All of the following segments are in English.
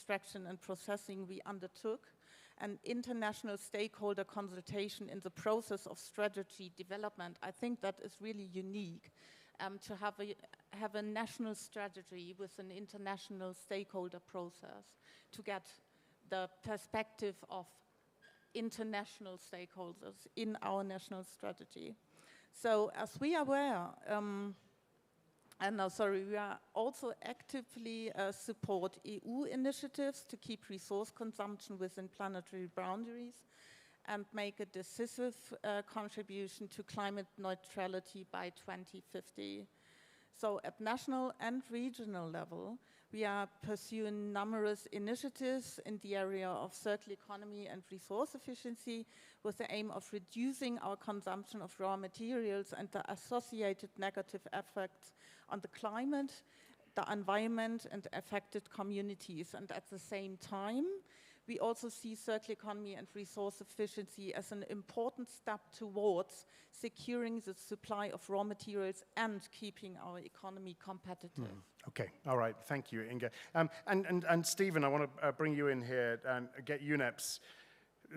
extraction and processing, we undertook an international stakeholder consultation in the process of strategy development. I think that is really unique, to have a national strategy with an international stakeholder process to get the perspective of international stakeholders in our national strategy. So as we are aware, we are also actively support EU initiatives to keep resource consumption within planetary boundaries and make a decisive contribution to climate neutrality by 2050. So at national and regional level, we are pursuing numerous initiatives in the area of circular economy and resource efficiency with the aim of reducing our consumption of raw materials and the associated negative effects on the climate, the environment, and affected communities. And at the same time, we also see circular economy and resource efficiency as an important step towards securing the supply of raw materials and keeping our economy competitive. Okay, all right, thank you, Inge. And Stephen, I want to bring you in here and get UNEP's,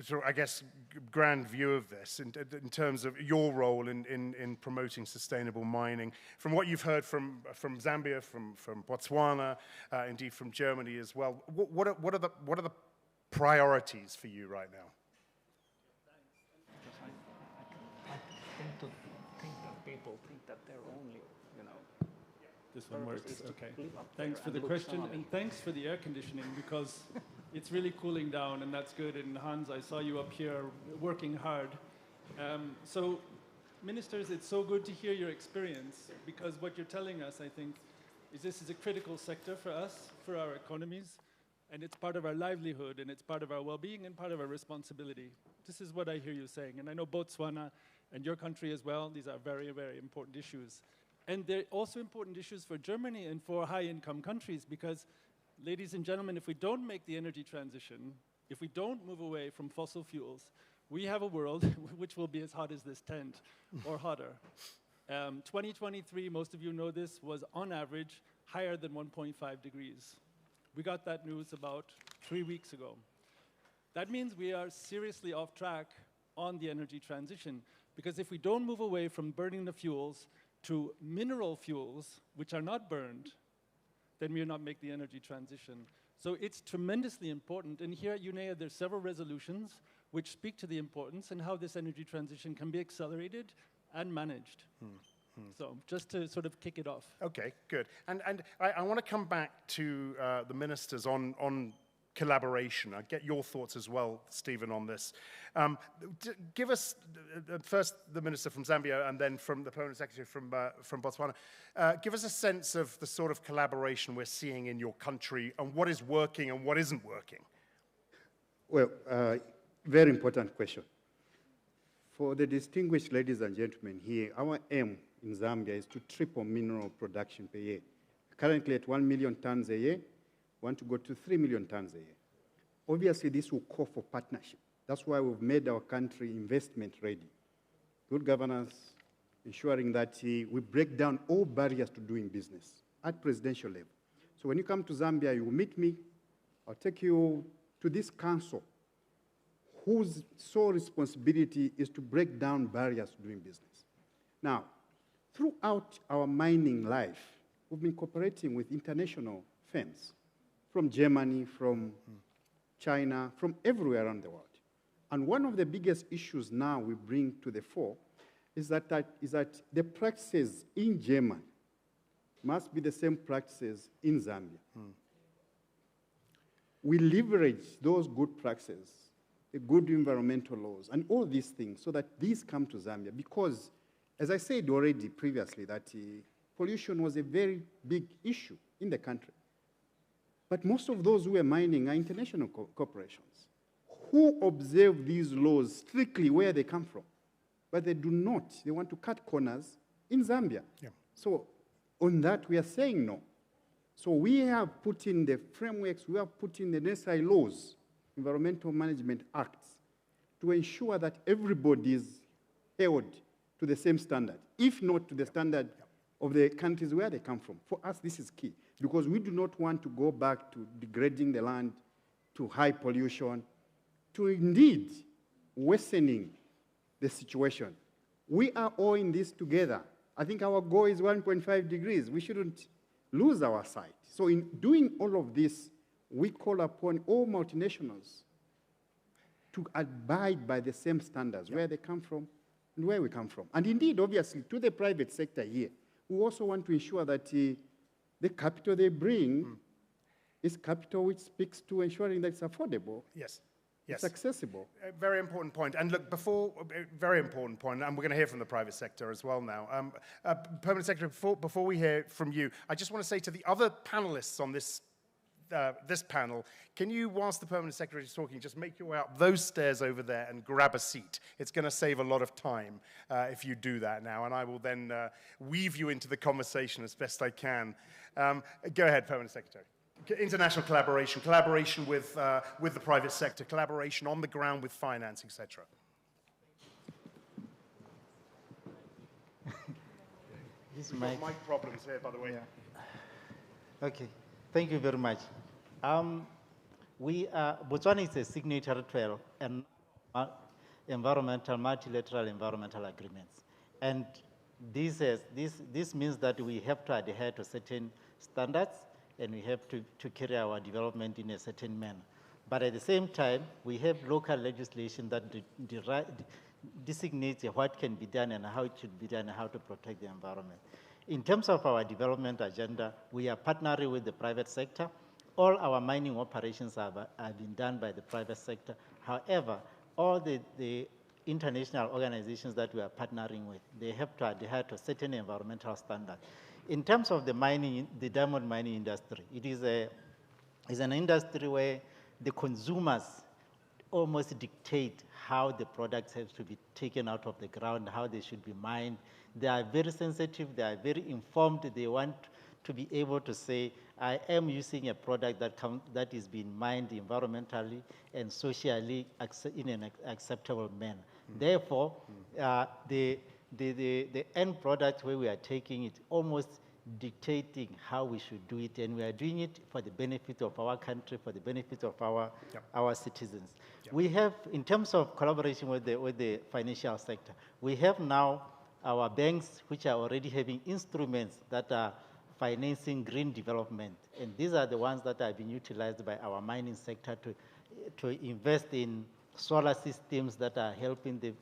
sort of, I guess, grand view of this in terms of your role in promoting sustainable mining. From what you've heard from Zambia, from Botswana, indeed from Germany as well, what are the priorities for you right now? I tend to think that people think that they're only, you know. This one works, okay. Thanks for the question, and thanks for the air conditioning, because it's really cooling down, and that's good. And Hans, I saw you up here working hard. So, ministers, it's so good to hear your experience, because what you're telling us, I think, is this is a critical sector for us, for our economies. And it's part of our livelihood, and it's part of our well-being, and part of our responsibility. This is what I hear you saying. And I know Botswana and your country as well, these are very, very important issues. And they're also important issues for Germany and for high-income countries, because, ladies and gentlemen, if we don't make the energy transition, if we don't move away from fossil fuels, we have a world which will be as hot as this tent, or hotter. 2023, most of you know this, was on average higher than 1.5 degrees. We got that news about 3 weeks ago. That means we are seriously off track on the energy transition, because if we don't move away from burning the fuels to mineral fuels, which are not burned, then we will not make the energy transition. So it's tremendously important, and here at UNEA there's several resolutions which speak to the importance and how this energy transition can be accelerated and managed. So just to sort of kick it off. Okay, good. And I want to come back to the ministers on collaboration. I'll get your thoughts as well, Stephen, on this. Give us, first the minister from Zambia and then from the Permanent Secretary from Botswana, give us a sense of the sort of collaboration we're seeing in your country and what is working and what isn't working. Well, very important question. For the distinguished ladies and gentlemen here, our aim in Zambia is to triple mineral production per year. Currently at 1 million tons a year, want to go to 3 million tons a year. Obviously, this will call for partnership. That's why we've made our country investment ready. Good governance, ensuring that we break down all barriers to doing business at presidential level. So when you come to Zambia, you will meet me. I'll take you to this council whose sole responsibility is to break down barriers to doing business. Now, throughout our mining life, we've been cooperating with international firms from Germany, from China, from everywhere around the world. And one of the biggest issues now we bring to the fore is that the practices in Germany must be the same practices in Zambia. We leverage those good practices, the good environmental laws, and all these things so that these come to Zambia because, as I said already previously, that pollution was a very big issue in the country. But most of those who are mining are international corporations who observe these laws strictly where they come from. But they do not. They want to cut corners in Zambia. Yeah. So on that, we are saying no. So we have put in the frameworks, we have put in the necessary laws, Environmental Management Acts, to ensure that everybody is held to the same standard, if not to the standard of the countries where they come from. For us, this is key. because we do not want to go back to degrading the land, to high pollution, to indeed worsening the situation. We are all in this together. I think our goal is 1.5 degrees. We shouldn't lose our sight. So in doing all of this, we call upon all multinationals to abide by the same standards, where they come from and where we come from. And indeed, obviously, to the private sector here, we also want to ensure that the capital they bring is capital which speaks to ensuring that it's affordable. Yes. Yes. It's accessible. Very important point. And look, very important point, and we're going to hear from the private sector as well now. Permanent Secretary, before we hear from you, I just want to say to the other panelists on this panel, can you, whilst the Permanent Secretary is talking, just make your way up those stairs over there and grab a seat? It's going to save a lot of time if you do that now, and I will then weave you into the conversation as best I can. Go ahead, Permanent Secretary. International collaboration with the private sector, collaboration on the ground with finance, etc. We've got mic problems here, by the way. Yeah. Okay, thank you very much. Botswana is a signatory to multilateral environmental agreements. And this means that we have to adhere to certain standards, and we have to carry our development in a certain manner. But at the same time, we have local legislation that designates what can be done and how it should be done and how to protect the environment. In terms of our development agenda, we are partnering with the private sector. All our mining operations have been done by the private sector. However, all the international organizations that we are partnering with, they have to adhere to certain environmental standards. In terms of the diamond mining industry, it is an industry where the consumers almost dictate how the products have to be taken out of the ground, how they should be mined. They are very sensitive, they are very informed, they want to be able to say, I am using a product that is being mined environmentally and socially in an acceptable manner. Therefore, the end product where we are taking it almost dictating how we should do it, and we are doing it for the benefit of our country, for the benefit of our citizens. We have, in terms of collaboration with the financial sector, we have now our banks which are already having instruments that are financing green development, and these are the ones that are being utilized by our mining sector to invest in solar systems that are helping the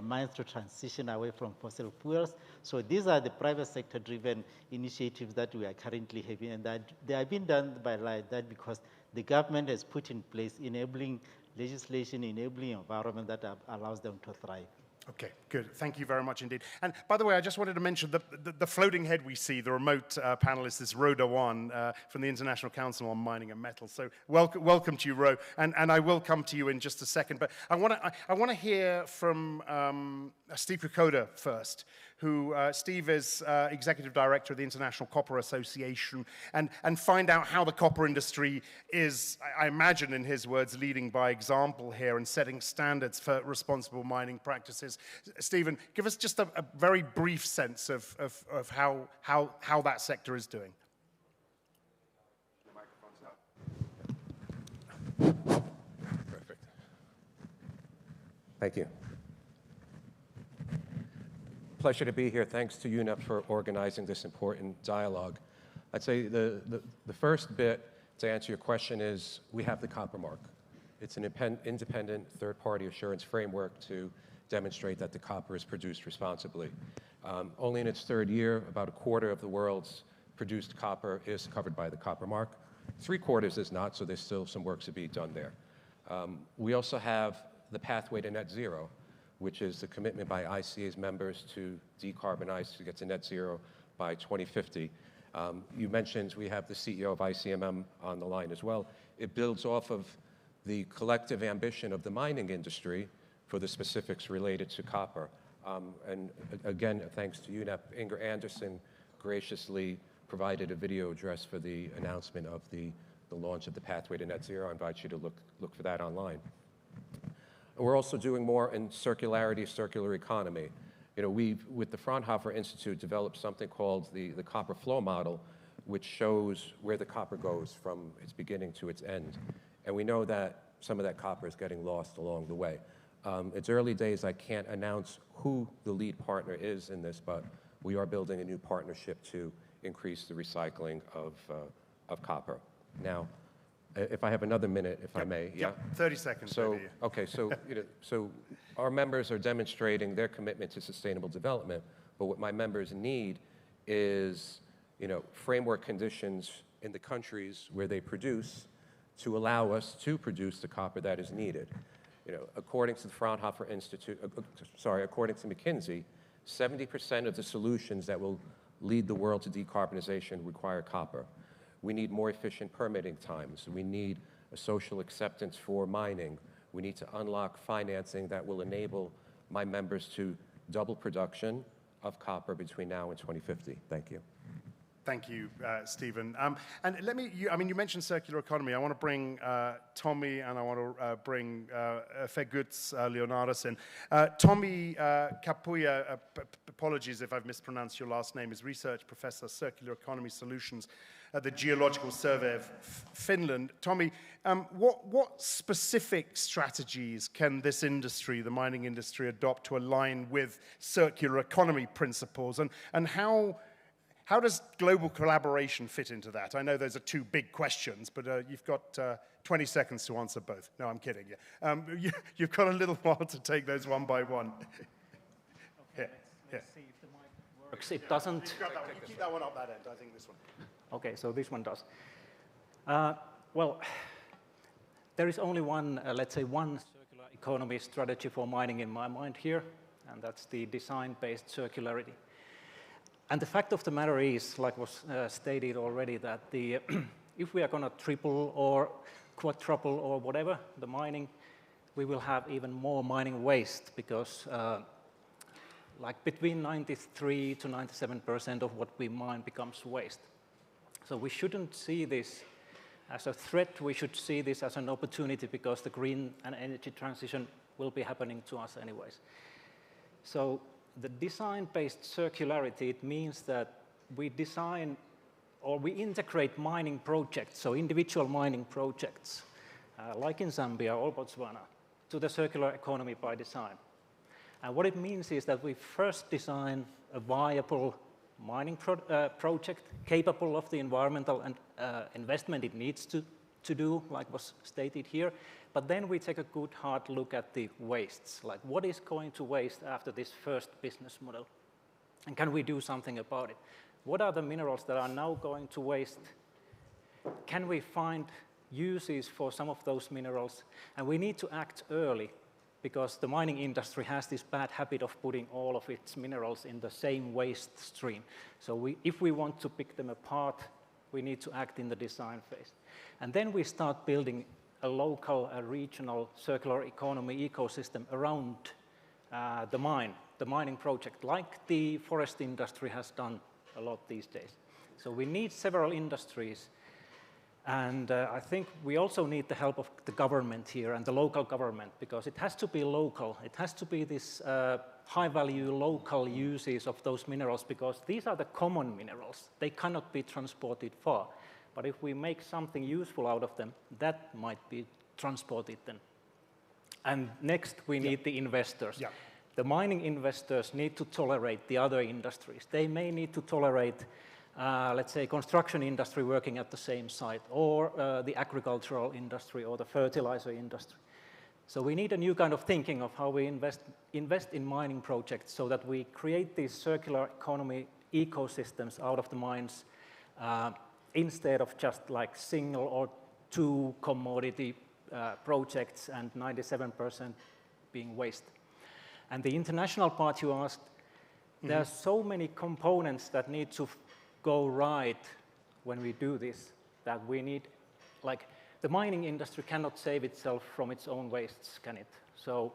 mines to transition away from fossil fuels. So these are the private sector driven initiatives that we are currently having, and that they are being done by like that because the government has put in place enabling legislation, enabling environment that allows them to thrive. Okay, good. Thank you very much indeed. And by the way, I just wanted to mention the floating head we see, the remote panelist, is Ro Dawan from the International Council on Mining and Metals. So welcome to you, Ro. And I will come to you in just a second. But I want to hear from Steve Kokoda first, who Steve is Executive Director of the International Copper Association, and find out how the copper industry is, I imagine in his words, leading by example here and setting standards for responsible mining practices. Stephen, give us just a very brief sense of how that sector is doing. The microphone's up. Perfect. Thank you. Pleasure to be here. Thanks to UNEP for organizing this important dialogue. I'd say the first bit to answer your question is we have the copper mark. It's an independent third-party assurance framework to demonstrate that the copper is produced responsibly. Only in its third year, about a quarter of the world's produced copper is covered by the copper mark. 3/4 is not, so there's still some work to be done there. We also have the pathway to net zero, which is the commitment by ICA's members to decarbonize to get to net zero by 2050. You mentioned we have the CEO of ICMM on the line as well. It builds off of the collective ambition of the mining industry for the specifics related to copper. And again, thanks to UNEP, Inger Anderson graciously provided a video address for the announcement of the launch of the pathway to net zero. I invite you to look for that online. We're also doing more in circularity, circular economy. You know, we've, with the Fraunhofer Institute, developed something called the copper flow model, which shows where the copper goes from its beginning to its end. And we know that some of that copper is getting lost along the way. It's early days. I can't announce who the lead partner is in this, but we are building a new partnership to increase the recycling of copper. Now, if I have another minute, if I may. Yeah, 30 seconds. So, okay, so, so our members are demonstrating their commitment to sustainable development, but what my members need is, framework conditions in the countries where they produce to allow us to produce the copper that is needed. According to the Fraunhofer Institute, according to McKinsey, 70% of the solutions that will lead the world to decarbonization require copper. We need more efficient permitting times. We need a social acceptance for mining. We need to unlock financing that will enable my members to double production of copper between now and 2050. Thank you. Thank you, Stephen. And let me, you mentioned circular economy. I want to bring Tommy and I want to bring Feguts Leonardus in. Tommy Kapuya, apologies if I've mispronounced your last name, is Research Professor, Circular Economy Solutions at the Geological Survey of Finland. Tommy, what specific strategies can this industry, the mining industry, adopt to align with circular economy principles? And how does global collaboration fit into that? I know those are two big questions, but you've got 20 seconds to answer both. No, I'm kidding. Yeah. You've got a little while to take those one by one. Okay, let's see if the mic works. It doesn't. You keep that one up that end. I think this one. Okay, so this one does. Well, there is only one, let's say, one circular economy strategy for mining in my mind here, and that's the design-based circularity. And the fact of the matter is, like was stated already, that if we are going to triple or quadruple or whatever the mining, we will have even more mining waste because like between 93 to 97% of what we mine becomes waste. So we shouldn't see this as a threat. We should see this as an opportunity because the green and energy transition will be happening to us anyways. So the design-based circularity, it means that we design or we integrate mining projects, so individual mining projects, like in Zambia or Botswana, to the circular economy by design. And what it means is that we first design a viable mining project capable of the environmental and investment it needs to do, like was stated here. But then we take a good hard look at the wastes, like what is going to waste after this first business model? And can we do something about it? What are the minerals that are now going to waste? Can we find uses for some of those minerals? And we need to act early because the mining industry has this bad habit of putting all of its minerals in the same waste stream. So if we want to pick them apart, we need to act in the design phase. And then we start building a local, a regional circular economy ecosystem around the mining project, like the forest industry has done a lot these days. So we need several industries. And I think we also need the help of the government here and the local government because it has to be local. It has to be this high-value local uses of those minerals because these are the common minerals. They cannot be transported far. But if we make something useful out of them, that might be transported then. And next, we need the investors. Yeah. The mining investors need to tolerate the other industries. They may need to tolerate let's say, construction industry working at the same site, or the agricultural industry, or the fertilizer industry. So we need a new kind of thinking of how we invest in mining projects so that we create these circular economy ecosystems out of the mines instead of just like single or two commodity projects and 97% being waste. And the international part you asked, there are so many components that need to go right when we do this, that we need, like, the mining industry cannot save itself from its own wastes, can it? So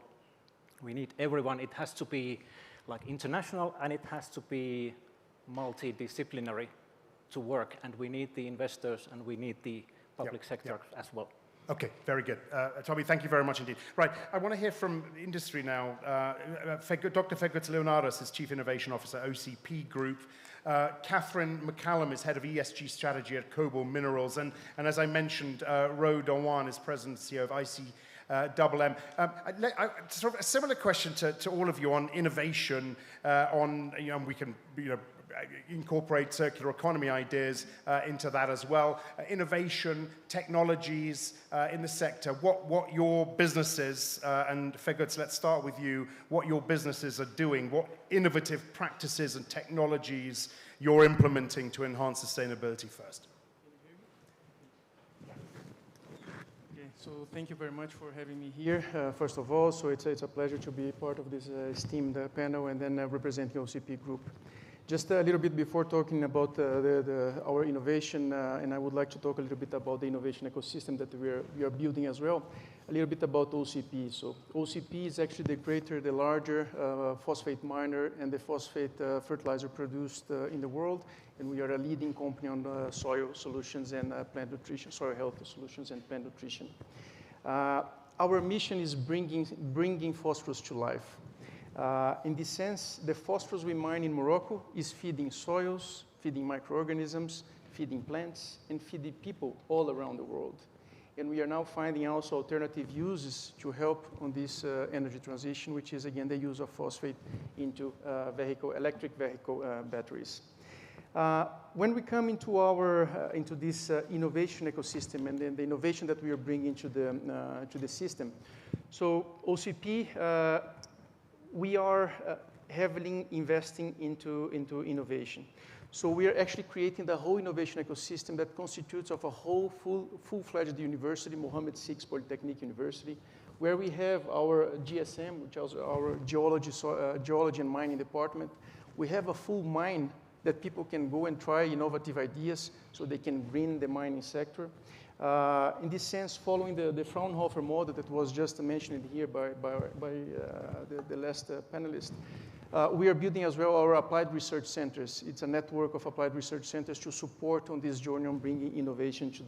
we need everyone. It has to be like international and it has to be multidisciplinary to work, and we need the investors and we need the public sector as well. Okay, very good. Tommy, thank you very much indeed. Right, I want to hear from industry now. Dr. Fegwitz Leonaris is Chief Innovation Officer, OCP Group. Catherine McCallum is Head of ESG Strategy at Cobalt Minerals. And as I mentioned, Ro Donwan is President and CEO of ICMM. Sort of a similar question to all of you on innovation, we can, incorporate circular economy ideas into that as well. Innovation, technologies in the sector, what your businesses, and Fegwitz, let's start with you, what your businesses are doing, what innovative practices and technologies you're implementing to enhance sustainability first. Okay, so thank you very much for having me here, first of all. So it's a pleasure to be part of this esteemed panel and then representing OCP Group. Just a little bit before talking about our innovation, and I would like to talk a little bit about the innovation ecosystem that we are building as well, a little bit about OCP. So OCP is actually the larger phosphate miner and the phosphate fertilizer produced in the world, and we are a leading company on soil solutions and plant nutrition, soil health solutions and plant nutrition. Our mission is bringing phosphorus to life. In this sense, the phosphorus we mine in Morocco is feeding soils, feeding microorganisms, feeding plants, and feeding people all around the world. And we are now finding also alternative uses to help on this energy transition, which is, again, the use of phosphate into electric vehicle batteries. When we come into this innovation ecosystem and then the innovation that we are bringing to the system, so OCP, we are heavily investing into innovation. So we are actually creating the whole innovation ecosystem that constitutes of a whole full-fledged university, Mohammed VI Polytechnic University, where we have our GSM, which is our geology and mining department. We have a full mine that people can go and try innovative ideas so they can green the mining sector. In this sense, following the Fraunhofer model that was just mentioned here by the last panelist, we are building as well our applied research centers. It's a network of applied research centers to support on this journey on bringing innovation to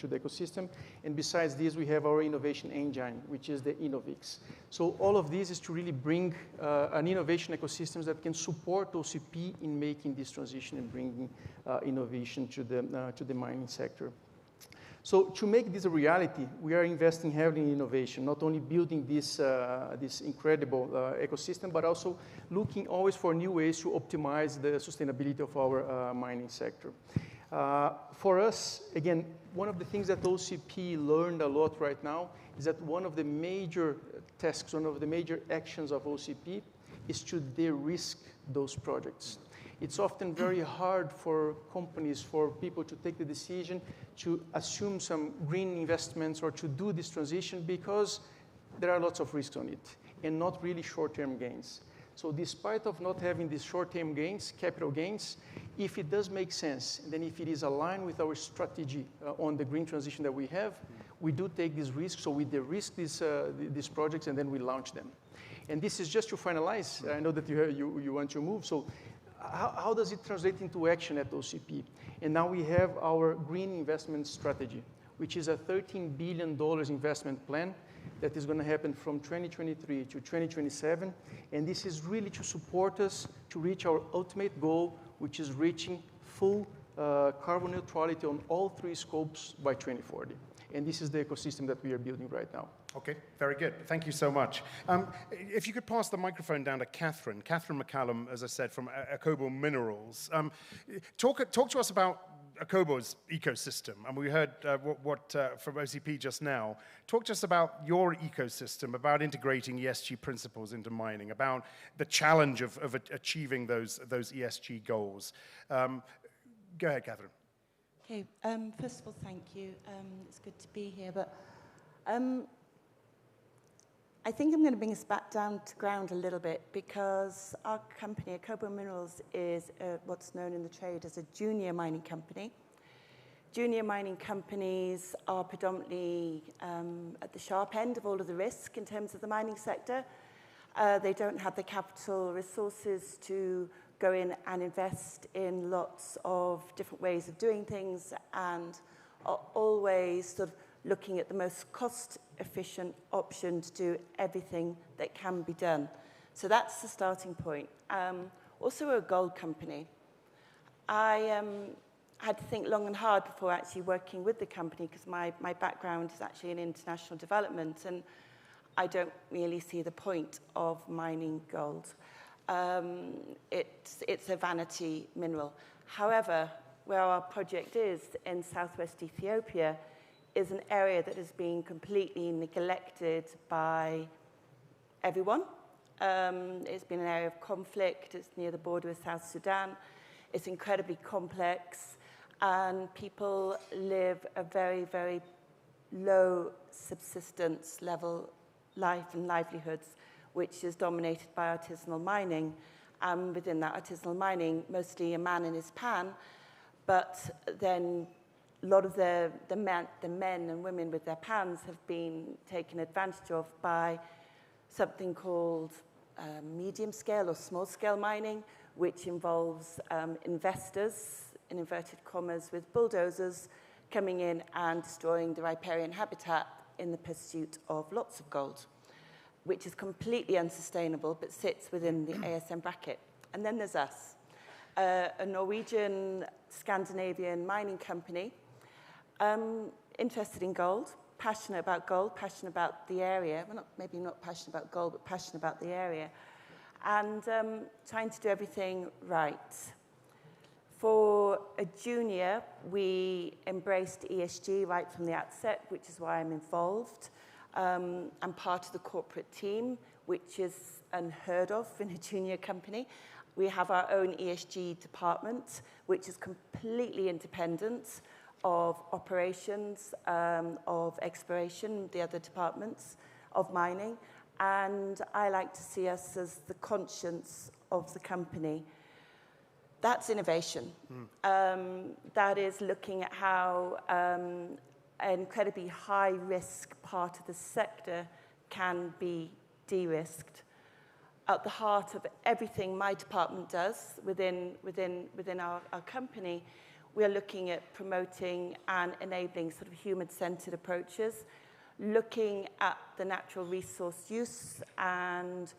the ecosystem. And besides this, we have our innovation engine, which is the Innovix. So all of this is to really bring an innovation ecosystem that can support OCP in making this transition and bringing innovation to the mining sector. So to make this a reality, we are investing heavily in innovation, not only building this incredible ecosystem, but also looking always for new ways to optimize the sustainability of our mining sector. For us, again, one of the things that OCP learned a lot right now is that one of the major tasks, one of the major actions of OCP is to de-risk those projects. It's often very hard for companies, for people to take the decision to assume some green investments or to do this transition because there are lots of risks on it and not really short-term gains. So despite of not having these short-term gains, capital gains, if it does make sense, and then if it is aligned with our strategy on the green transition that we have, we do take these risks, so we de-risk these projects and then we launch them. And this is just to finalize. I know that you want to move, so how does it translate into action at OCP? And now we have our green investment strategy, which is a $13 billion investment plan that is going to happen from 2023 to 2027. And this is really to support us to reach our ultimate goal, which is reaching full carbon neutrality on all 3 scopes by 2040. And this is the ecosystem that we are building right now. Okay, very good. Thank you so much. If you could pass the microphone down to Catherine. Catherine McCallum, as I said, from Cobalt Minerals. Talk to us about Akobo's ecosystem. And we heard what from OCP just now. Talk to us about your ecosystem, about integrating ESG principles into mining, about the challenge of achieving those ESG goals. Go ahead, Catherine. Okay, first of all, thank you. It's good to be here, but I think I'm going to bring us back down to ground a little bit because our company, Cobalt Minerals, is what's known in the trade as a junior mining company. Junior mining companies are predominantly at the sharp end of all of the risk in terms of the mining sector. They don't have the capital resources to go in and invest in lots of different ways of doing things and are always sort of looking at the most cost-efficient option to do everything that can be done. So that's the starting point. Also, we're a gold company. I had to think long and hard before actually working with the company, because my background is actually in international development, and I don't really see the point of mining gold. It's a vanity mineral. However, where our project is in southwest Ethiopia is an area that has been completely neglected by everyone. It's been an area of conflict. It's near the border with South Sudan. It's incredibly complex, and people live a very, very low subsistence level life and livelihoods, which is dominated by artisanal mining. Within that artisanal mining, mostly a man in his pan, but then a lot of the men and women with their pans have been taken advantage of by something called medium-scale or small-scale mining, which involves investors, in inverted commas, with bulldozers coming in and destroying the riparian habitat in the pursuit of lots of gold, which is completely unsustainable but sits within the ASM bracket. And then there's us, a Norwegian, Scandinavian mining company, interested in gold, passionate about the area. Well, maybe not passionate about gold, but passionate about the area. And trying to do everything right. For a junior, we embraced ESG right from the outset, which is why I'm involved. I'm part of the corporate team, which is unheard of in a junior company. We have our own ESG department, which is completely independent of operations, of exploration, the other departments of mining. And I like to see us as the conscience of the company. That's innovation. That is looking at how an incredibly high-risk part of the sector can be de-risked. At the heart of everything my department does within our company, we are looking at promoting and enabling sort of human-centered approaches, looking at the natural resource use and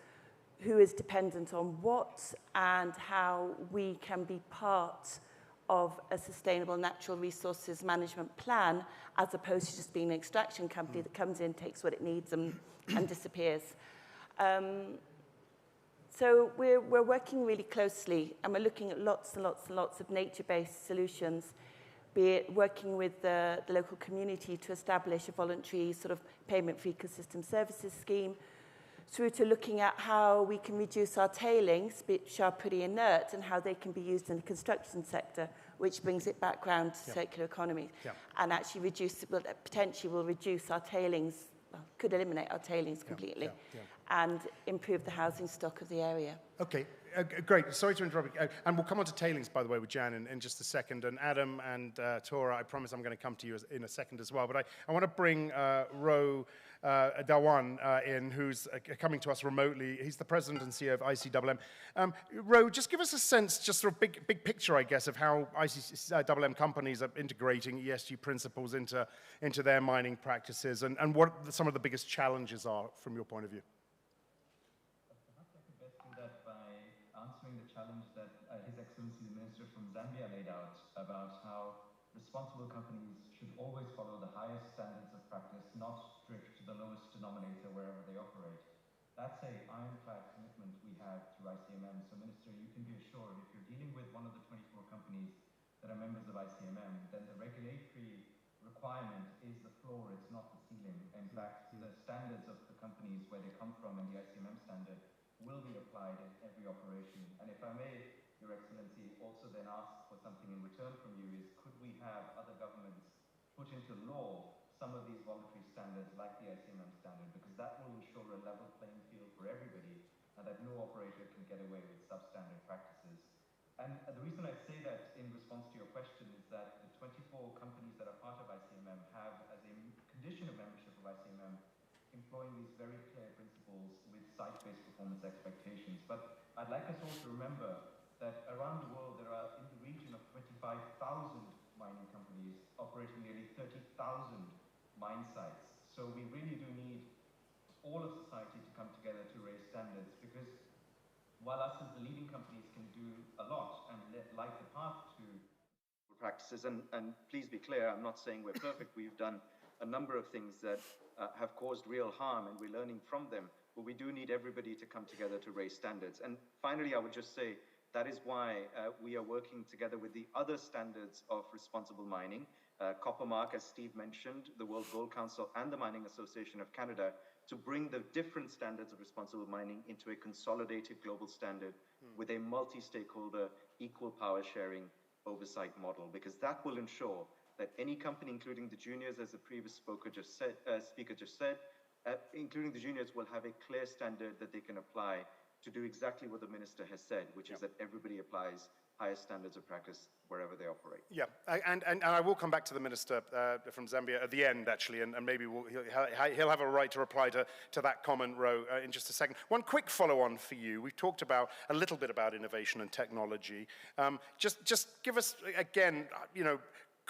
who is dependent on what, and how we can be part of a sustainable natural resources management plan, as opposed to just being an extraction company that comes in, takes what it needs, and disappears. So we're working really closely, and we're looking at lots and lots and lots of nature-based solutions, be it working with the local community to establish a voluntary sort of payment for ecosystem services scheme, through to looking at how we can reduce our tailings, which are pretty inert, and how they can be used in the construction sector, which brings it back round to circular economy, and actually potentially will reduce our tailings, well, could eliminate our tailings completely, and improve the housing stock of the area. Okay, great. Sorry to interrupt. And we'll come on to tailings, by the way, with Jan in just a second. And Adam and Tora, I promise I'm going to come to you in a second as well. But I want to bring Ro Dawan in, who's coming to us remotely. He's the president and CEO of ICMM. Ro, just give us a sense, just sort of big picture, I guess, of how ICMM companies are integrating ESG principles into their mining practices, and what some of the biggest challenges are from your point of view. Perhaps I could best do that by answering the challenge that His Excellency the Minister from Zambia laid out about how responsible companies should always follow the highest standards of practice, not drift to the lowest denominator wherever they operate. That's an ironclad commitment we have to ICMM. So, Minister, you can be assured if you're dealing with one of the 24 companies that are members of ICMM, then the regulatory requirement is the floor, it's not the ceiling. In fact, the standards of the companies where they come from and the ICMM standard will be applied in every operation. And if I may, Your Excellency, also then ask for something in return from you is, could we have other governments put into law some of these voluntary standards like the ICMM standard, because that will ensure a level playing field for everybody and that no operator can get away with substandard practices. And the reason I say that in response to your question is that the 24 companies that are part of ICMM have, as a condition of membership of ICMM, employing these very clear principles with site-based performance expectations. But I'd like us all to remember that around the world there are in the region of 25,000 mining companies operating nearly 30,000 mine sites. So we really do need all of society to come together to raise standards, because while us as the leading companies can do a lot and light the path to practices, and please be clear, I'm not saying we're perfect, we've done a number of things that have caused real harm and we're learning from them, but we do need everybody to come together to raise standards. And finally, I would just say that is why we are working together with the other standards of responsible mining, Coppermark, as Steve mentioned, the World Gold Council and the Mining Association of Canada, to bring the different standards of responsible mining into a consolidated global standard with a multi-stakeholder, equal power sharing oversight model, because that will ensure that any company, including the juniors, as the previous speaker just said, including the juniors, will have a clear standard that they can apply to do exactly what the minister has said, which is that everybody applies higher standards of practice wherever they operate. Yeah, and I will come back to the minister from Zambia at the end, actually, and maybe he'll have a right to reply to that comment, Ro, in just a second. One quick follow-on for you. We've talked about a little bit about innovation and technology. Just give us, again,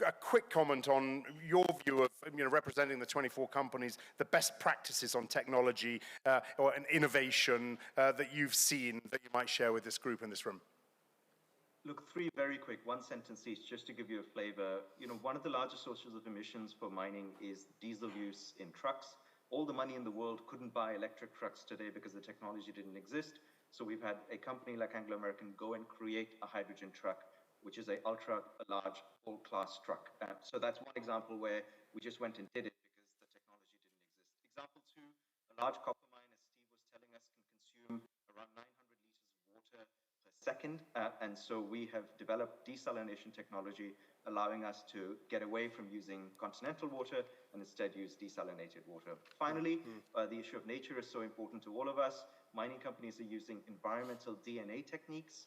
a quick comment on your view of, representing the 24 companies, the best practices on technology or an innovation that you've seen that you might share with this group in this room. Look, three very quick, one sentence each, just to give you a flavor. One of the largest sources of emissions for mining is diesel use in trucks. All the money in the world couldn't buy electric trucks today because the technology didn't exist. So we've had a company like Anglo American go and create a hydrogen truck, which is a ultra large full-class truck. So that's one example where we just went and did it because the technology didn't exist. Example two, a large copper mine, as Steve was telling us, can consume around 900 liters of water per second. And so we have developed desalination technology, allowing us to get away from using continental water and instead use desalinated water. Finally, the issue of nature is so important to all of us. Mining companies are using environmental DNA techniques,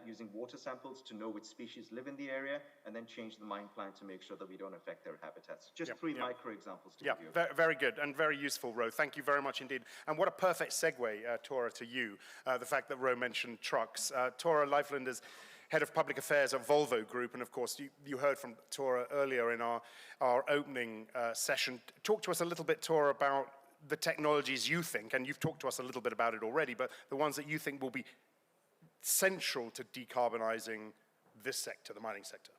using water samples to know which species live in the area, and then change the mine plan to make sure that we don't affect their habitats. Just three micro examples to give you. Very good and very useful, Ro. Thank you very much indeed. And what a perfect segue, Tora, to you, the fact that Ro mentioned trucks. Tora Leifland is Head of Public Affairs at Volvo Group, and of course you heard from Tora earlier in our opening session. Talk to us a little bit, Tora, about the technologies you think, and you've talked to us a little bit about it already, but the ones that you think will be central to decarbonizing this sector, the mining sector.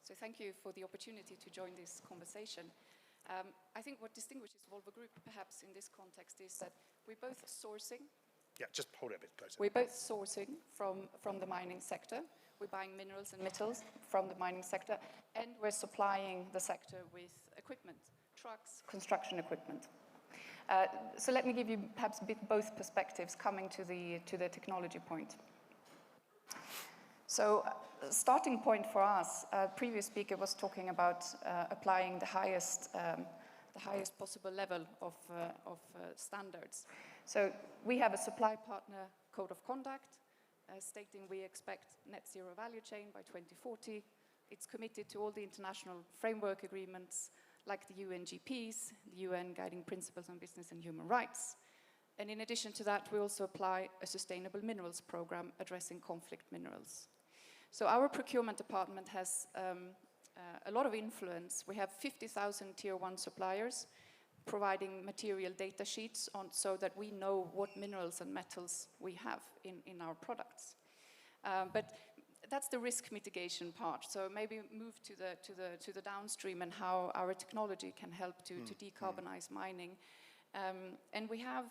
So thank you for the opportunity to join this conversation. I think what distinguishes Volvo Group perhaps in this context is that we're both sourcing. Yeah, just hold it a bit closer. We're both sourcing from the mining sector. We're buying minerals and metals from the mining sector, and we're supplying the sector with equipment, trucks, construction equipment. So let me give you perhaps both perspectives coming to the technology point. So starting point for us, previous speaker was talking about applying the highest possible level of standards. So we have a supply partner code of conduct stating we expect net zero value chain by 2040. It's committed to all the international framework agreements like the UNGPs, the UN Guiding Principles on Business and Human Rights. And in addition to that, we also apply a sustainable minerals program addressing conflict minerals. So our procurement department has a lot of influence. We have 50,000 tier 1 suppliers providing material data sheets so that we know what minerals and metals we have in our products. But that's the risk mitigation part. So maybe move to the downstream and how our technology can help to decarbonize mining. And we have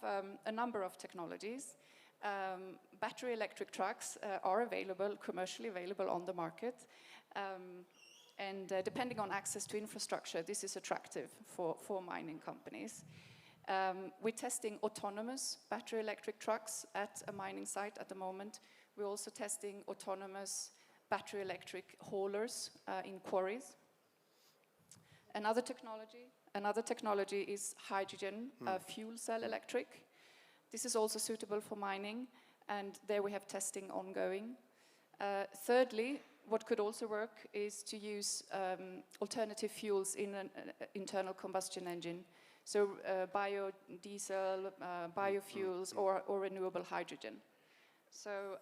a number of technologies. Battery electric trucks are available, commercially available on the market. And depending on access to infrastructure, this is attractive for mining companies. We're testing autonomous battery electric trucks at a mining site at the moment. We're also testing autonomous battery electric haulers in quarries. Another technology is hydrogen fuel cell electric. This is also suitable for mining, and there we have testing ongoing. Thirdly, what could also work is to use alternative fuels in an internal combustion engine. So biodiesel, biofuels, or renewable hydrogen. So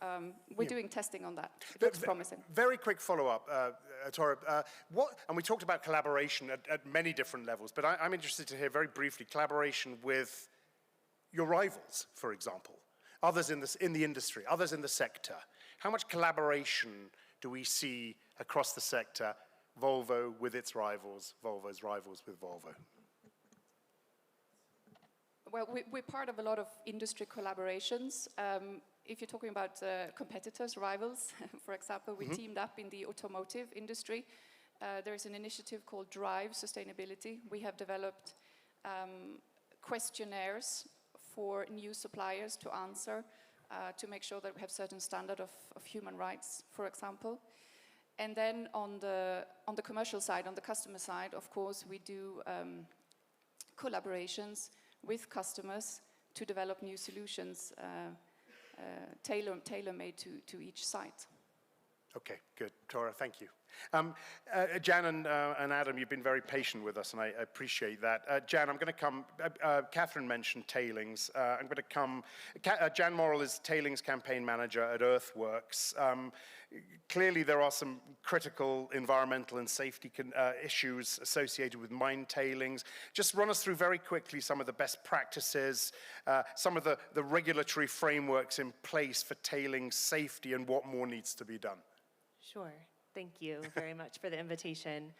we're doing testing on that. It looks promising. Very quick follow-up, Tora. And we talked about collaboration at many different levels, but I'm interested to hear very briefly collaboration with your rivals, for example, others in the industry, others in the sector. How much collaboration do we see across the sector, Volvo with its rivals, Volvo's rivals with Volvo? Well, we're part of a lot of industry collaborations. If you're talking about competitors, rivals, for example, we teamed up in the automotive industry. There's an initiative called Drive Sustainability. We have developed questionnaires for new suppliers to answer to make sure that we have certain standard of human rights, for example. And then on the commercial side, on the customer side, of course, we do collaborations with customers to develop new solutions tailor-made to each site. Okay, good. Tora, thank you. Jan and Adam, you've been very patient with us, and I appreciate that. Jan, I'm going to come. Catherine mentioned tailings. I'm going to come. Jan Morrill is tailings campaign manager at Earthworks. Clearly, there are some critical environmental and safety issues associated with mine tailings. Just run us through very quickly some of the best practices, some of the regulatory frameworks in place for tailings safety, and what more needs to be done. Sure. Thank you very much for the invitation.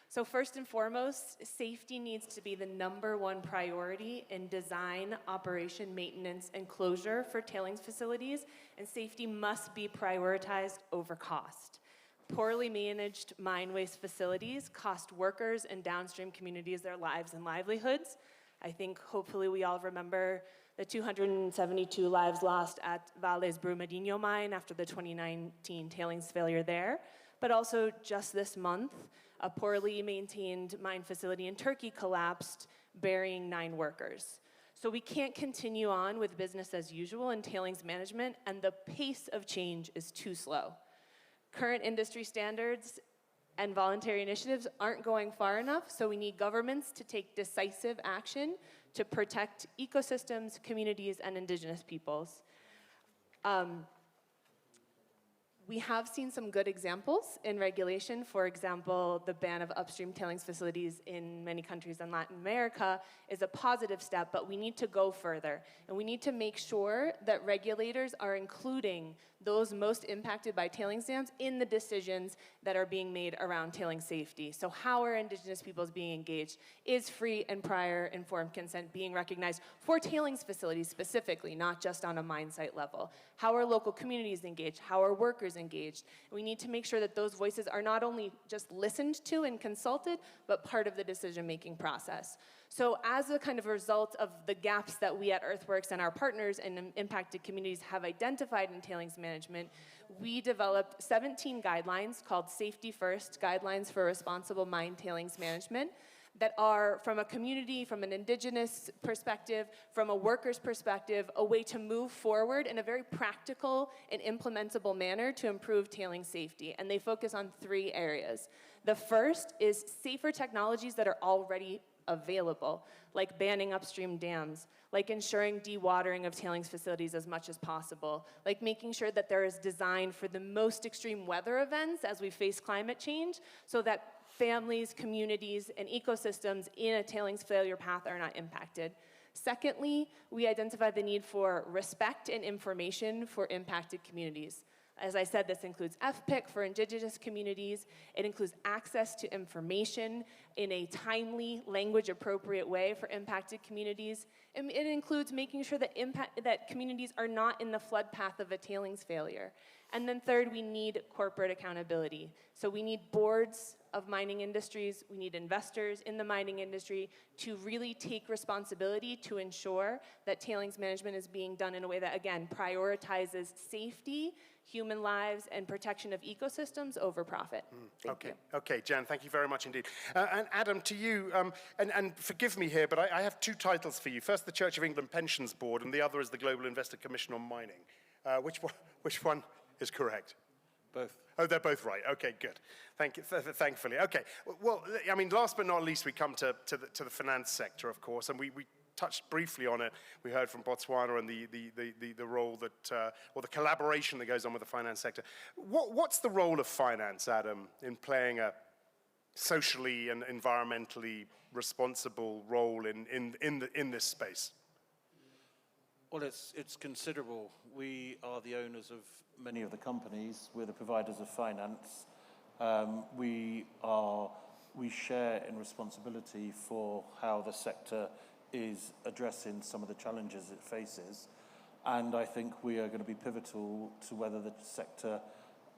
So first and foremost, safety needs to be the #1 priority in design, operation, maintenance, and closure for tailings facilities, and safety must be prioritized over cost. Poorly managed mine waste facilities cost workers and downstream communities their lives and livelihoods. I think hopefully we all remember the 272 lives lost at Vale's Brumadinho mine after the 2019 tailings failure there. But also just this month, a poorly maintained mine facility in Turkey collapsed, burying 9 workers. So we can't continue on with business as usual in tailings management, and the pace of change is too slow. Current industry standards and voluntary initiatives aren't going far enough, so we need governments to take decisive action to protect ecosystems, communities, and indigenous peoples. We have seen some good examples in regulation. For example, the ban of upstream tailings facilities in many countries in Latin America is a positive step, but we need to go further. And we need to make sure that regulators are including those most impacted by tailings dams in the decisions that are being made around tailings safety. So how are indigenous peoples being engaged? Is free and prior informed consent being recognized for tailings facilities specifically, not just on a mine site level? How are local communities engaged? How are workers engaged? We need to make sure that those voices are not only just listened to and consulted, but part of the decision-making process. So as a kind of result of the gaps that we at Earthworks and our partners and impacted communities have identified in tailings management, we developed 17 guidelines called Safety First, Guidelines for Responsible Mine Tailings Management, that are from a community, from an indigenous perspective, from a worker's perspective, a way to move forward in a very practical and implementable manner to improve tailings safety. And they focus on 3 areas. The first is safer technologies that are already available, like banning upstream dams, like ensuring dewatering of tailings facilities as much as possible, like making sure that there is design for the most extreme weather events as we face climate change, so that families, communities, and ecosystems in a tailings failure path are not impacted. Secondly, we identified the need for respect and information for impacted communities. As I said, this includes FPIC for indigenous communities. It includes access to information in a timely, language-appropriate way for impacted communities. And it includes making sure that communities are not in the flood path of a tailings failure. And then third, we need corporate accountability. So we need boards of mining industries, we need investors in the mining industry to really take responsibility to ensure that tailings management is being done in a way that, again, prioritizes safety, human lives, and protection of ecosystems over profit. Thank you. Okay, Jan, thank you very much indeed. And Adam, to you, and forgive me here, but I have 2 titles for you. First, the Church of England Pensions Board, and the other is the Global Investor Commission on Mining. Which one is correct? Both. Oh, they're both right. Okay, good. Thank you. Thankfully. Okay. Well, I mean, last but not least, we come to the finance sector, of course, and we touched briefly on it. We heard from Botswana and the role that, or the collaboration that goes on with the finance sector. What's the role of finance, Adam, in playing a socially and environmentally responsible role in this space? Well, it's considerable. We are the owners of many of the companies. We're the providers of finance. We share in responsibility for how the sector is addressing some of the challenges it faces. And I think we are going to be pivotal to whether the sector,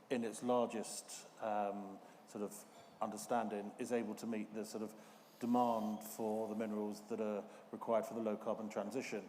in its largest sort of understanding, is able to meet the sort of demand for the minerals that are required for the low carbon transition.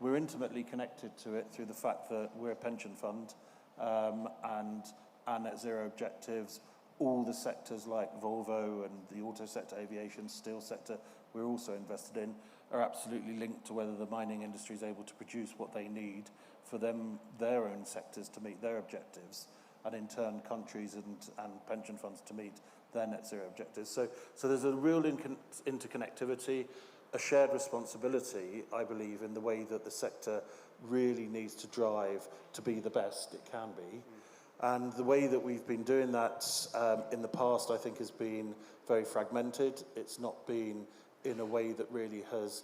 We're intimately connected to it through the fact that we're a pension fund and our net zero objectives. All the sectors like Volvo and the auto sector, aviation, steel sector, we're also invested in, are absolutely linked to whether the mining industry is able to produce what they need for their own sectors to meet their objectives, and in turn countries and pension funds to meet their net zero objectives. So there's a real interconnectivity, a shared responsibility, I believe, in the way that the sector really needs to drive to be the best it can be. And the way that we've been doing that in the past, I think, has been very fragmented. It's not been in a way that really has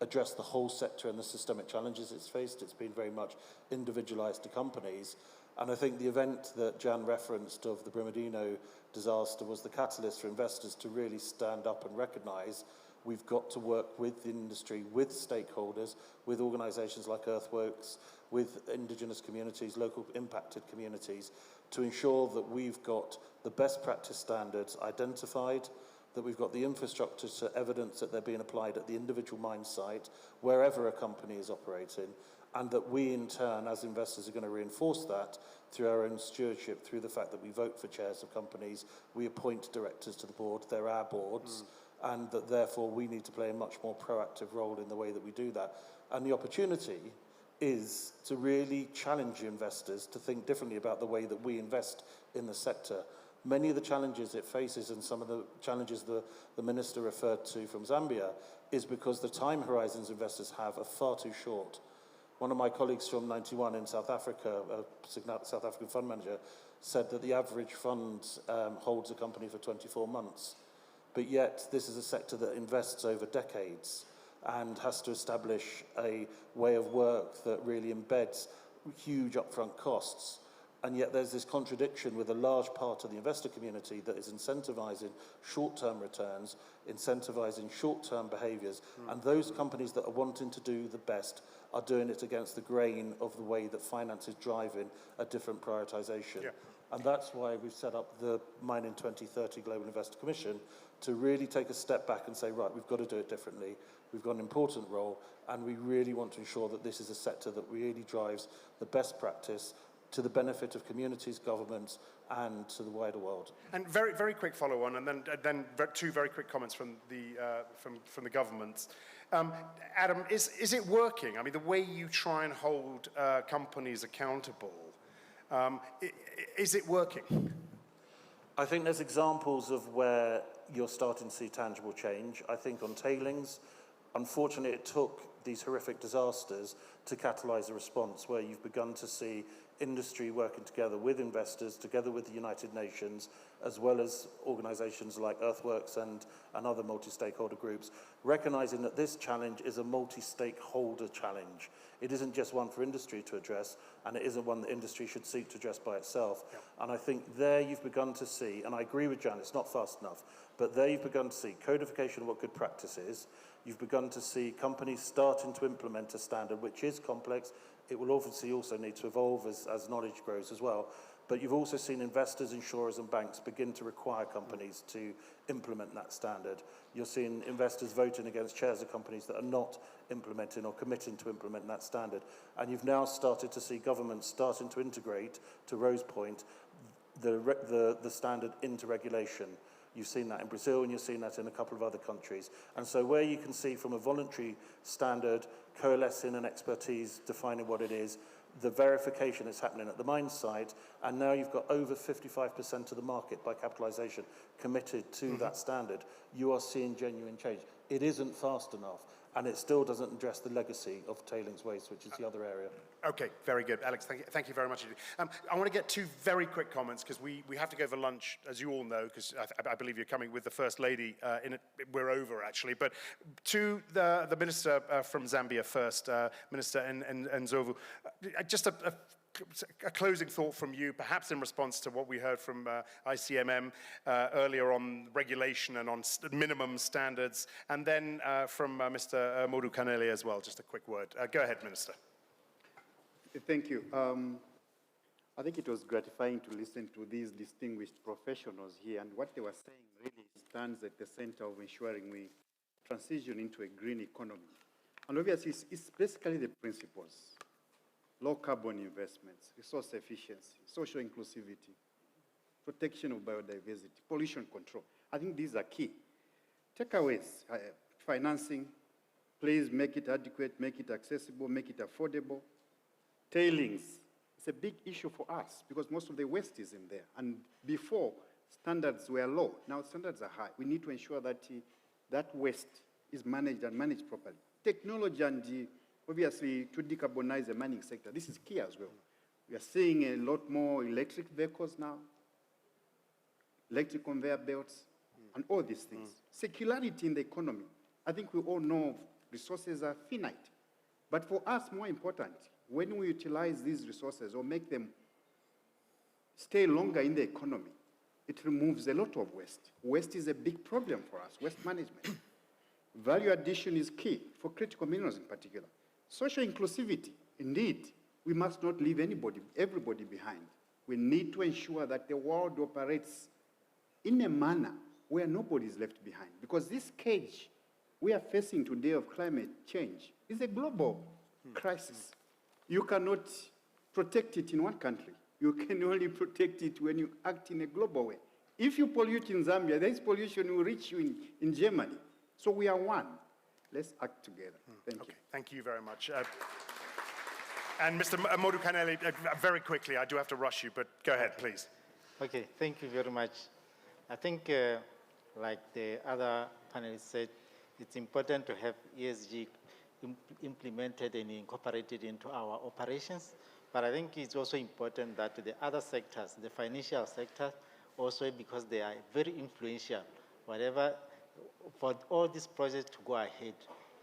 addressed the whole sector and the systemic challenges it's faced. It's been very much individualized to companies. And I think the event that Jan referenced of the Brumadinho disaster was the catalyst for investors to really stand up and recognize we've got to work with the industry, with stakeholders, with organizations like Earthworks, with indigenous communities, local impacted communities, to ensure that we've got the best practice standards identified, that we've got the infrastructure to evidence that they're being applied at the individual mine site, wherever a company is operating, and that we in turn, as investors, are going to reinforce that through our own stewardship, through the fact that we vote for chairs of companies, we appoint directors to the board, they're our boards, and that therefore we need to play a much more proactive role in the way that we do that. And the opportunity is to really challenge investors to think differently about the way that we invest in the sector. Many of the challenges it faces, and some of the challenges the Minister referred to from Zambia, is because the time horizons investors have are far too short. One of my colleagues from 91 in South Africa, a South African fund manager, said that the average fund holds a company for 24 months. But yet, this is a sector that invests over decades and has to establish a way of work that really embeds huge upfront costs. And yet there's this contradiction with a large part of the investor community that is incentivizing short-term returns, incentivizing short-term behaviors, and those companies that are wanting to do the best are doing it against the grain of the way that finance is driving a different prioritization. Yeah. And that's why we've set up the Mining 2030 Global Investor Commission to really take a step back and say, right, we've got to do it differently. We've got an important role, and we really want to ensure that this is a sector that really drives the best practice to the benefit of communities, governments, and to the wider world. And very, very quick follow-on, and then two very quick comments from the governments. Adam, is it working? I mean, the way you try and hold companies accountable, is it working? I think there's examples of where you're starting to see tangible change. I think on tailings, unfortunately, it took these horrific disasters to catalyze a response where you've begun to see industry working together with investors, together with the United Nations, as well as organizations like Earthworks and other multi-stakeholder groups, recognizing that this challenge is a multi-stakeholder challenge. It isn't just one for industry to address, and it isn't one that industry should seek to address by itself. Yep. And I think there you've begun to see, and I agree with Jan, it's not fast enough, but there you've begun to see codification of what good practice is. You've begun to see companies starting to implement a standard which is complex. It will obviously also need to evolve as knowledge grows as well. But you've also seen investors, insurers, and banks begin to require companies to implement that standard. You're seeing investors voting against chairs of companies that are not implementing or committing to implement that standard. And you've now started to see governments starting to integrate, to Rose's point, the standard into regulation. You've seen that in Brazil, and you've seen that in a couple of other countries. And so where you can see from a voluntary standard, coalescing and expertise defining what it is, the verification is happening at the mine site, and now you've got over 55% of the market by capitalization committed to that standard. You are seeing genuine change. It isn't fast enough, and it still doesn't address the legacy of tailings waste, which is the other area. Okay, very good. Alex, thank you very much. I want to get two very quick comments, because we have to go for lunch, as you all know, because I believe you're coming with the First Lady. We're over, actually. But to the Minister from Zambia first, Minister Nzovu, just a closing thought from you, perhaps in response to what we heard from ICMM earlier on regulation and on minimum standards, and then from Mr. Modu Kanele as well. Just a quick word. Go ahead, Minister. Thank you. I think it was gratifying to listen to these distinguished professionals here, and what they were saying really stands at the center of ensuring we transition into a green economy. And obviously, it's basically the principles: low carbon investments, resource efficiency, social inclusivity, protection of biodiversity, pollution control. I think these are key. Takeaways, financing, please make it adequate, make it accessible, make it affordable. Tailings, it's a big issue for us because most of the waste is in there. And before, standards were low. Now standards are high. We need to ensure that that waste is managed and managed properly. Technology and obviously to decarbonize the mining sector, this is key as well. We are seeing a lot more electric vehicles now, electric conveyor belts, and all these things. Circularity in the economy. I think we all know resources are finite. But for us, more important, when we utilize these resources or make them stay longer in the economy, it removes a lot of waste. Waste is a big problem for us, waste management. Value addition is key for critical minerals in particular. Social inclusivity, indeed, we must not leave everybody behind. We need to ensure that the world operates in a manner where nobody is left behind, because this cage we are facing today of climate change is a global crisis. You cannot protect it in one country. You can only protect it when you act in a global way. If you pollute in Zambia, this pollution will reach you in Germany. So we are one. Let's act together. Thank you. Thank you very much. And Mr. Modu Kanele, very quickly, I do have to rush you, but go ahead, please. Okay, thank you very much. I think, like the other panelists said, it's important to have ESG implemented and incorporated into our operations. But I think it's also important that the other sectors, the financial sector, also because they are very influential, for all these projects to go ahead,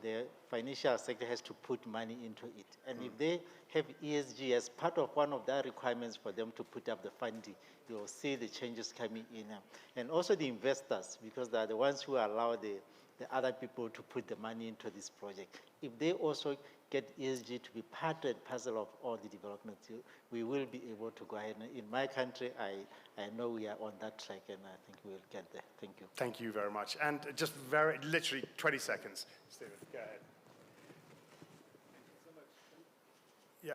the financial sector has to put money into it. And if they have ESG as part of one of their requirements for them to put up the funding, you'll see the changes coming in. And also the investors, because they are the ones who allow the other people to put the money into this project. If they also get ESG to be part and parcel of all the developments, we will be able to go ahead. In my country, I know we are on that track, and I think we will get there. Thank you. Thank you very much. And just literally 20 seconds. Stephen, go ahead. Yeah.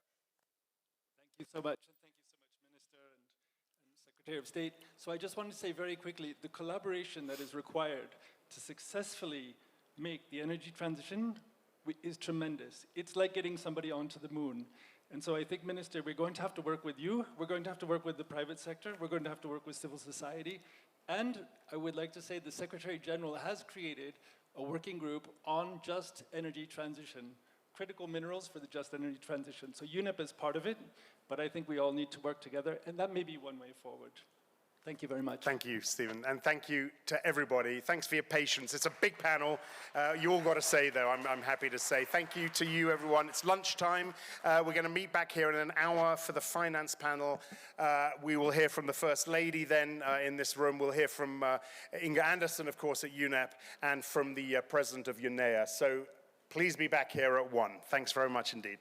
Thank you so much, and thank you so much, Minister and Secretary of State. So I just wanted to say very quickly, the collaboration that is required to successfully make the energy transition is tremendous. It's like getting somebody onto the moon. And so I think, Minister, we're going to have to work with you. We're going to have to work with the private sector. We're going to have to work with civil society. And I would like to say the Secretary General has created a working group on just energy transition, critical minerals for the just energy transition. So UNEP is part of it, but I think we all need to work together, and that may be one way forward. Thank you very much. Thank you, Stephen, and thank you to everybody. Thanks for your patience. It's a big panel. You all got to say, though, I'm happy to say. Thank you to you, everyone. It's lunchtime. We're going to meet back here in an hour for the finance panel. We will hear from the First Lady then in this room. We'll hear from Inga Anderson, of course, at UNEP, and from the President of UNEA. So please be back here at 1. Thanks very much indeed.